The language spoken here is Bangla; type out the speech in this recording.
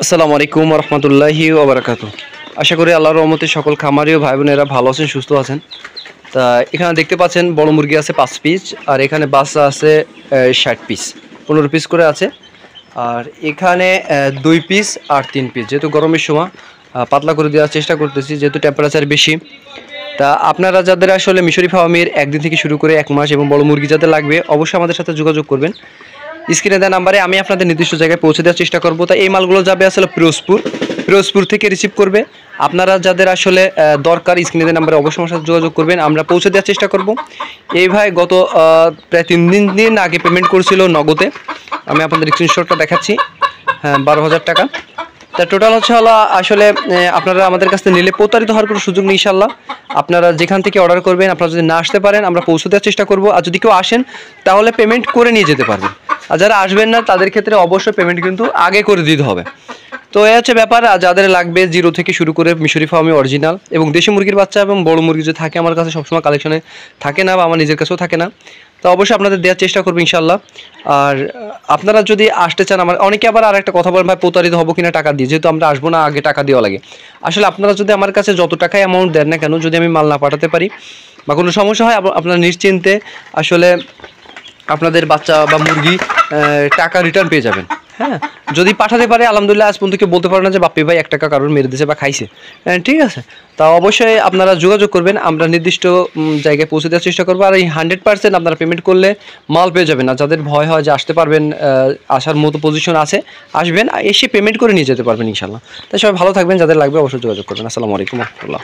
আসসালামু আলাইকুম রহমতুল্লাহি ওবরাকাতু। আশা করি আল্লাহর রহমতে সকল খামারি ও ভাই বোনেরা ভালো আছেন, সুস্থ আছেন। তা এখানে দেখতে পাচ্ছেন বড় মুরগি আছে 5 পিস, আর এখানে বাচ্চা আছে 60 পিস, 15 পিস করে আছে। আর এখানে 2 পিস আর 3 পিস, যেহেতু গরমের সময় পাতলা করে দেওয়ার চেষ্টা করতেছি, যেহেতু টেম্পারেচার বেশি। তা আপনারা যাদের আসলে মিশরি ফার্মের একদিন থেকে শুরু করে 1 মাস এবং বড় মুরগি যাদের লাগবে, অবশ্যই আমাদের সাথে যোগাযোগ করবেন। স্ক্রিনে দেওয়া নাম্বারে আমি আপনাদের নির্দিষ্ট জায়গায় পৌঁছে দেওয়ার চেষ্টা করব। তা এই মালগুলো যাবে আসলে পিরোজপুর থেকে রিসিভ করবে। আপনারা যাদের আসলে দরকার, স্ক্রিনে দেওয়া নাম্বারে অবশ্যই আমার সাথে যোগাযোগ করবেন, আমরা পৌঁছে দেওয়ার চেষ্টা করব। এই ভাই গত প্রায় 3 দিন আগে পেমেন্ট করেছিল নগদে। আমি আপনাদের স্ক্রিনশটটা দেখাচ্ছি। হ্যাঁ, 12,000 টাকা। তা টোটাল হচ্ছে হলো আসলে আপনারা আমাদের কাছ থেকে নিলে প্রতারিত হওয়ার কোনো সুযোগ নেই ইনশাল্লাহ। আপনারা যেখান থেকে অর্ডার করবেন, আপনারা যদি না আসতে পারেন আমরা পৌঁছে দেওয়ার চেষ্টা করব। আর যদি কেউ আসেন তাহলে পেমেন্ট করে নিয়ে যেতে পারবেন। আর যারা আসবেন না তাদের ক্ষেত্রে অবশ্যই পেমেন্ট কিন্তু আগে করে দিতে হবে। তো এই হচ্ছে ব্যাপার। আর যাদের লাগবে 0 থেকে শুরু করে মিশরি ফার্মে অরিজিনাল এবং দেশি মুরগির বাচ্চা এবং বড় মুরগি যে থাকে আমার কাছে সবসময় কালেকশনে থাকে না, বা আমার নিজের কাছেও থাকে না, তো অবশ্যই আপনাদের দেওয়ার চেষ্টা করবো ইনশাল্লাহ। আর আপনারা যদি আসতে চান, আমার অনেকে আবার আর একটা কথা বলেন, ভাই প্রতারিত হবো কিনা টাকা দিয়ে, যেহেতু আমরা আসবো না আগে টাকা দেওয়া লাগে। আসলে আপনারা যদি আমার কাছে যত টাকায় অ্যামাউন্ট দেন না কেন, যদি আমি মাল না পাঠাতে পারি বা কোনো সমস্যা হয়, আপনারা নিশ্চিন্তে আসলে আপনাদের বাচ্চা বা মুরগি টাকা রিটার্ন পেয়ে যাবেন। হ্যাঁ, যদি পাঠাতে পারে আলহামদুলিল্লাহ। আজ পর্যন্ত কেউ বলতে পারে না যে বাপ্পি ভাই 1 টাকা কারোর মেরে দিয়েছে বা খাইছে। ঠিক আছে, তা অবশ্যই আপনারা যোগাযোগ করবেন, আমরা নির্দিষ্ট জায়গায় পৌঁছে দেওয়ার চেষ্টা করবো। আর এই 100% আপনারা পেমেন্ট করলে মাল পেয়ে যাবেন। আর যাদের ভয় হয় যে আসতে পারবেন, আসার মতো পজিশন আছে, আসবেন, এসে পেমেন্ট করে নিয়ে যেতে পারবেন ইনশাল্লাহ। তাই সবাই ভালো থাকবেন, যাদের লাগবে অবশ্যই যোগাযোগ করবেন। আসসালামু আলাইকুম রহমতুল্লাহ।